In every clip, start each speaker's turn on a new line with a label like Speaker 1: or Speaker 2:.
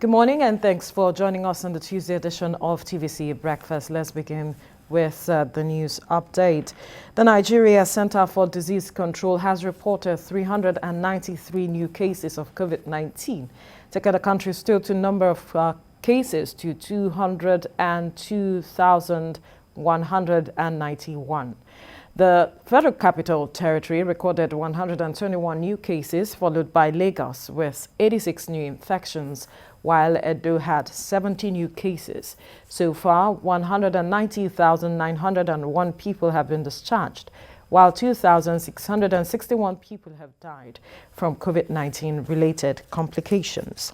Speaker 1: Good morning and thanks for joining us on the Tuesday edition of TVC Breakfast. Let's begin with the news update. The Nigeria Center for Disease Control has reported 393 new cases of COVID-19, taking the country's total number of cases to 202,191. The Federal Capital Territory recorded 121 new cases, followed by Lagos with 86 new infections, while Edo had 70 new cases. So far, 190,901 people have been discharged, while 2,661 people have died from COVID-19 related complications.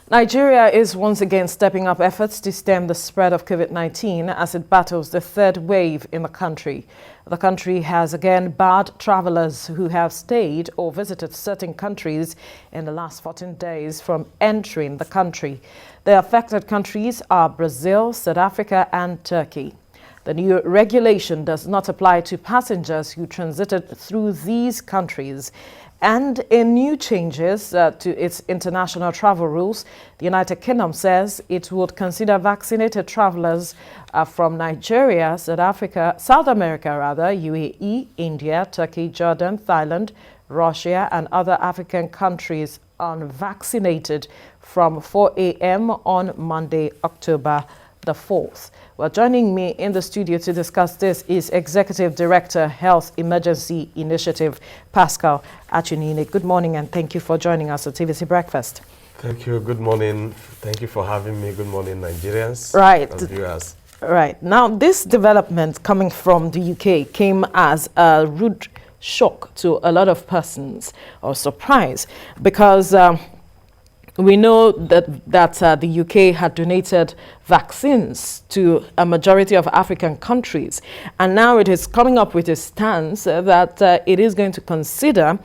Speaker 1: Nigeria is once again stepping up efforts to stem the spread of COVID-19 as it battles the third wave in the country. The country has again barred travelers who have stayed or visited certain countries in the last 14 days from entering the country. The affected countries are Brazil, South Africa, and Turkey. The new regulation does not apply to passengers who transited through these countries. And in new changes to its international travel rules, the United Kingdom says it would consider vaccinated travelers from Nigeria, South America, UAE, India, Turkey, Jordan, Thailand, Russia, and other African countries unvaccinated from 4 a.m. on Monday, October the 4th. Well, joining me in the studio to discuss this is Executive Director, Health Emergency Initiative, Pascal Achunine. Good morning and thank you for joining us at TVC Breakfast.
Speaker 2: Thank you. Good morning. Thank you for having me. Good morning, Nigerians.
Speaker 1: Right.
Speaker 2: And viewers.
Speaker 1: Right. Now, this development coming from the UK came as a rude shock to a lot of persons, or surprise, because we know that the UK had donated vaccines to a majority of African countries, and now it is coming up with a stance that it is going to consider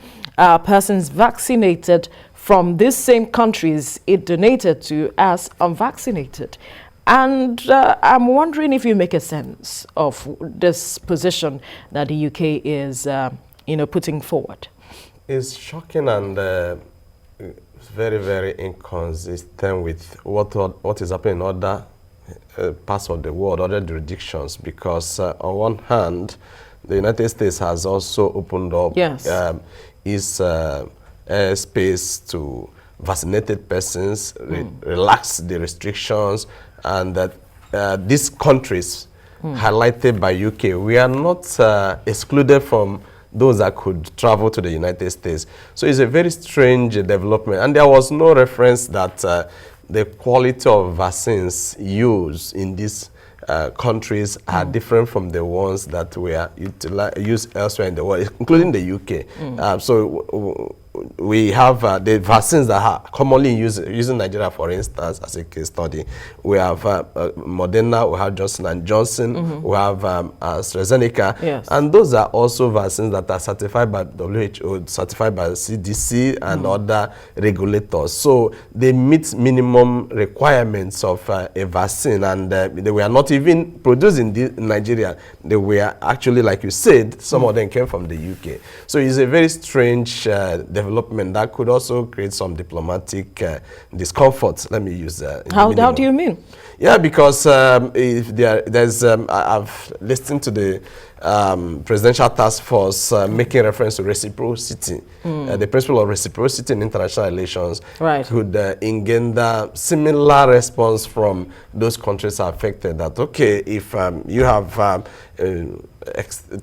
Speaker 1: persons vaccinated from these same countries it donated to as unvaccinated. And I'm wondering if you make a sense of this position that the UK is, putting forward.
Speaker 2: It's shocking and very, very inconsistent with what is happening in other parts of the world, other jurisdictions, because on one hand, the United States has also opened up its space to vaccinated persons, relax the restrictions, and that these countries highlighted by UK, we are not excluded from those that could travel to the United States. So it's a very strange development. And there was no reference that the quality of vaccines used in these countries are different from the ones that were used elsewhere in the world, including the UK. So we have the vaccines that are commonly used in Nigeria, for instance, as a case study. We have Moderna, we have Johnson & Johnson, we have AstraZeneca, and those are also vaccines that are certified by WHO, certified by CDC and other regulators. So they meet minimum requirements of a vaccine, and they were not even produced in Nigeria. They were actually, like you said, some of them came from the UK. So it's a very strange development that could also create some diplomatic discomfort. Let me use that.
Speaker 1: How do you mean?
Speaker 2: Yeah, because if there's I've listened to the presidential task force making reference to reciprocity. The principle of reciprocity in international relations could engender similar response from those countries affected. That okay, if you have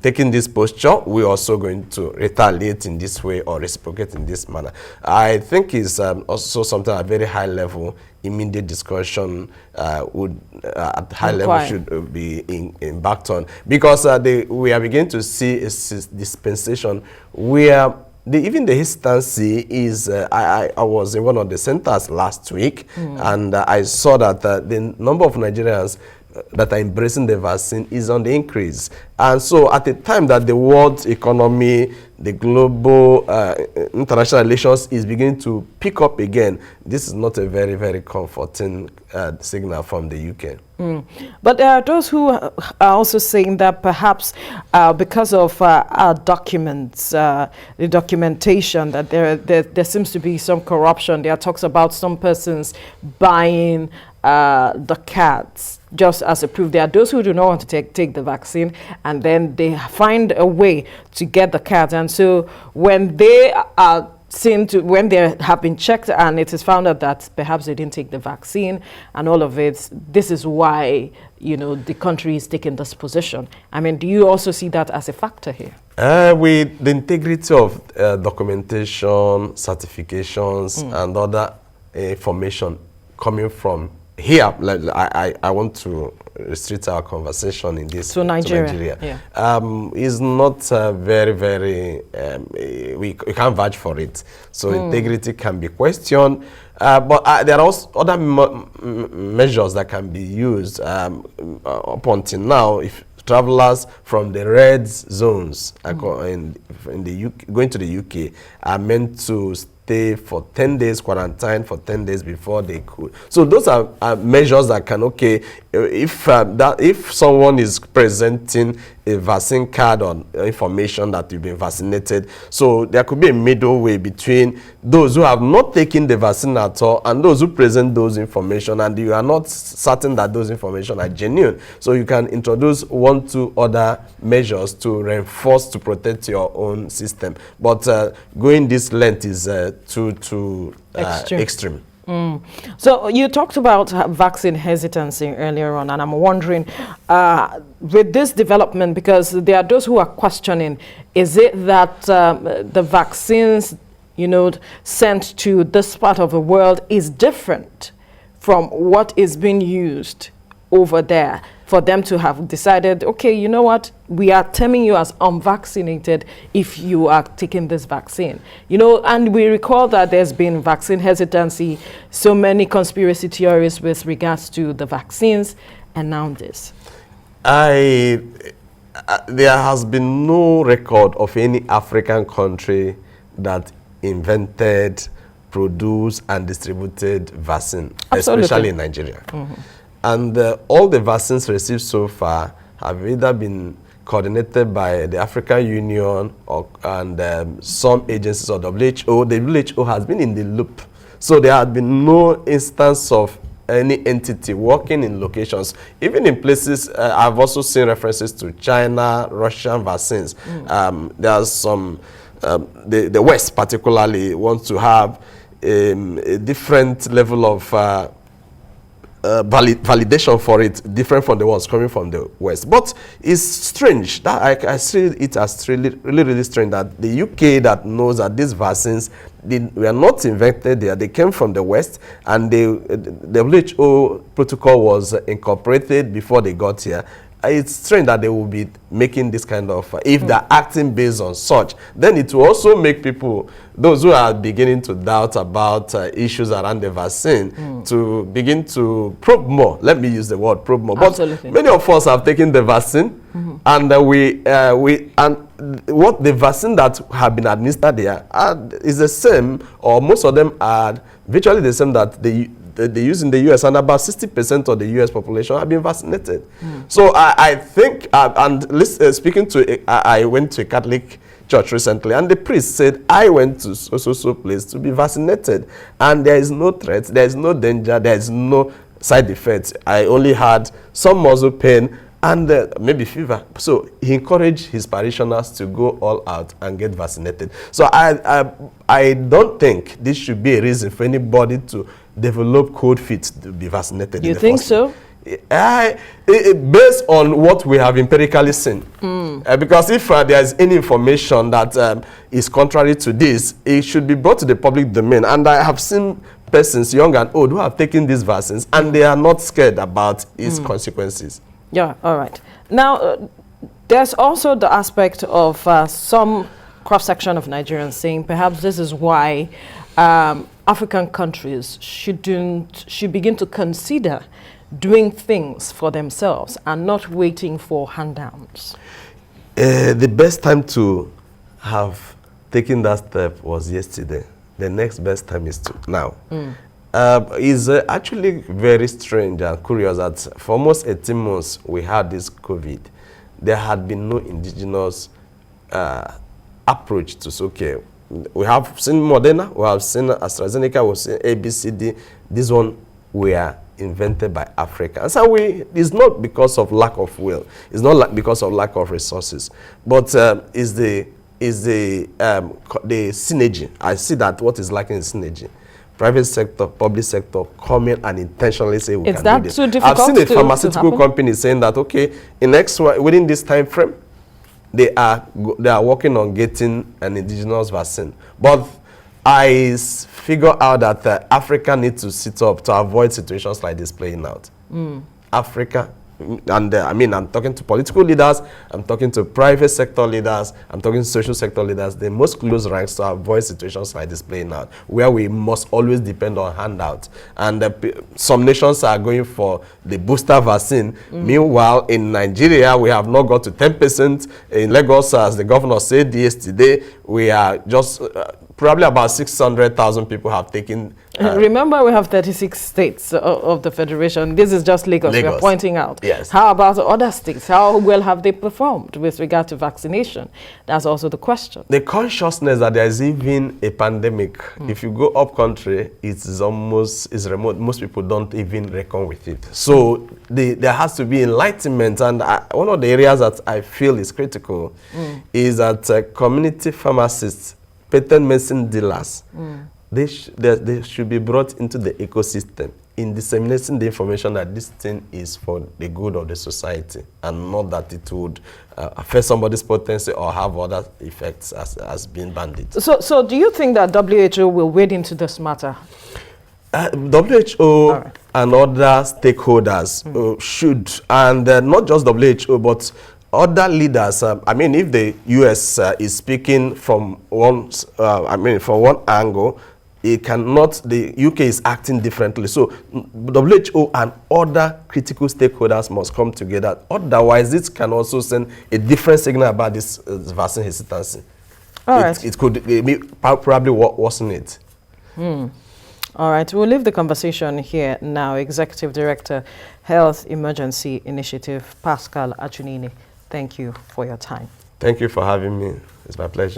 Speaker 2: taking this posture, we're also going to retaliate in this way or reciprocate in this manner. I think is also something at very high level. Immediate discussion would at high level should be embarked on, because we are beginning to see a dispensation where even the hesitancy is. I was in one of the centers last week, and I saw that the number of Nigerians that are embracing the vaccine is on the increase. And so at the time that the world economy, the global international relations is beginning to pick up again, this is not a very, very comforting signal from the UK.
Speaker 1: But there are those who are also saying that perhaps because of our documents, the documentation, that there seems to be some corruption. There are talks about some persons buying the cards just as a proof. There are those who do not want to take the vaccine, and then they find a way to get the cards. And so when they are when they have been checked and it is found out that perhaps they didn't take the vaccine and all of it, this is why, you know, the country is taking this position. I mean, do you also see that as a factor here?
Speaker 2: With the integrity of documentation, certifications, and other information coming from here, like, I want to restrict our conversation in this
Speaker 1: to Nigeria.
Speaker 2: Yeah. Is not very, very, we can't vouch for it. So integrity can be questioned. But there are also other measures that can be used up until now. If travelers from the red zones in the UK, going to the UK are meant to stay for 10 days, quarantine for 10 days before they could. So those are measures that can, okay, if someone is presenting a vaccine card or information that you've been vaccinated, so there could be a middle way between those who have not taken the vaccine at all and those who present those information, and you are not certain that those information are genuine. So you can introduce 1-2 other measures to reinforce, to protect your own system. But going this length is too extreme.
Speaker 1: So you talked about vaccine hesitancy earlier on, and I'm wondering, with this development, because there are those who are questioning, is it that the vaccines, you know, sent to this part of the world is different from what is being used over there, for them to have decided, okay, you know what, we are terming you as unvaccinated if you are taking this vaccine. You know, and we recall that there's been vaccine hesitancy, so many conspiracy theories with regards to the vaccines, and now this.
Speaker 2: There has been no record of any African country that invented, produced, and distributed vaccine, especially in Nigeria. And all the vaccines received so far have either been coordinated by the African Union and some agencies or WHO. The WHO has been in the loop. So there has been no instance of any entity working in locations. Even in places, I've also seen references to China, Russian vaccines. There are some, the West particularly wants to have a different level of validation for it, different from the ones coming from the West. But it's strange that I see it as really strange that the UK that knows that these vaccines were not invented there, they came from the West, and the WHO protocol was incorporated before they got here. It's strange that they will be making this kind of, if they're acting based on such, then it will also make people, those who are beginning to doubt about issues around the vaccine, to begin to probe more. Let me use the word probe more.
Speaker 1: Absolutely.
Speaker 2: But many of us have taken the vaccine, and what the vaccine that have been administered there is the same, or most of them are virtually the same that they use in the US, and about 60% of the US population have been vaccinated. So I think, speaking to, I went to a Catholic church recently, and the priest said, I went to so place to be vaccinated, and there is no threat, there is no danger, there is no side effects. I only had some muscle pain and maybe fever. So he encouraged his parishioners to go all out and get vaccinated. So I don't think this should be a reason for anybody to develop cold feet to be vaccinated.
Speaker 1: You think so?
Speaker 2: Based on what we have empirically seen. Because if there is any information that is contrary to this, it should be brought to the public domain. And I have seen persons, young and old, who have taken these vaccines, and they are not scared about its consequences. Yeah,
Speaker 1: all right. Now, there's also the aspect of some cross-section of Nigerians saying perhaps this is why African countries should begin to consider doing things for themselves and not waiting for handouts?
Speaker 2: The best time to have taken that step was yesterday. The next best time is now. It's actually very strange and curious that for almost 18 months we had this COVID. There had been no indigenous approach to say, okay, we have seen Moderna, we have seen AstraZeneca, we've seen ABCD. This one were invented by Africa. And so it's not because of lack of will, it's not because of lack of resources, but is the synergy. I see that what is lacking is synergy. Private sector, public sector come in and intentionally say we can do this.
Speaker 1: Is that too difficult?
Speaker 2: I've seen a pharmaceutical company saying that, okay, within this time frame, they are working on getting an indigenous vaccine. But I figure out that Africa needs to sit up to avoid situations like this playing out. Africa, and I'm talking to political leaders, I'm talking to private sector leaders, I'm talking to social sector leaders, the most close ranks to avoid situations like this playing out, where we must always depend on handouts. And some nations are going for the booster vaccine. Meanwhile, in Nigeria, we have not got to 10%. In Lagos, as the governor said yesterday, we are just probably about 600,000 people have taken.
Speaker 1: Remember, we have 36 states of the Federation. This is just Lagos. We are pointing out.
Speaker 2: Yes.
Speaker 1: How about the other states? How well have they performed with regard to vaccination? That's also the question. The
Speaker 2: consciousness that there is even a pandemic, if you go up country, it's remote. Most people don't even reckon with it. So there has to be enlightenment. And one of the areas that I feel is critical is that community pharmacists, patent medicine dealers, they should be brought into the ecosystem in disseminating the information that this thing is for the good of the society and not that it would affect somebody's potency or have other effects as being banded.
Speaker 1: So do you think that WHO will wade into this matter?
Speaker 2: WHO and other stakeholders should, and not just WHO, but other leaders. If the US is speaking from one, from one angle, it cannot. The UK is acting differently. So WHO and other critical stakeholders must come together. Otherwise, this can also send a different signal about this vaccine hesitancy. It could probably worsen it.
Speaker 1: All right, we'll leave the conversation here now. Executive Director, Health Emergency Initiative, Pascal Achunini. Thank you for your time.
Speaker 2: Thank you for having me. It's my pleasure.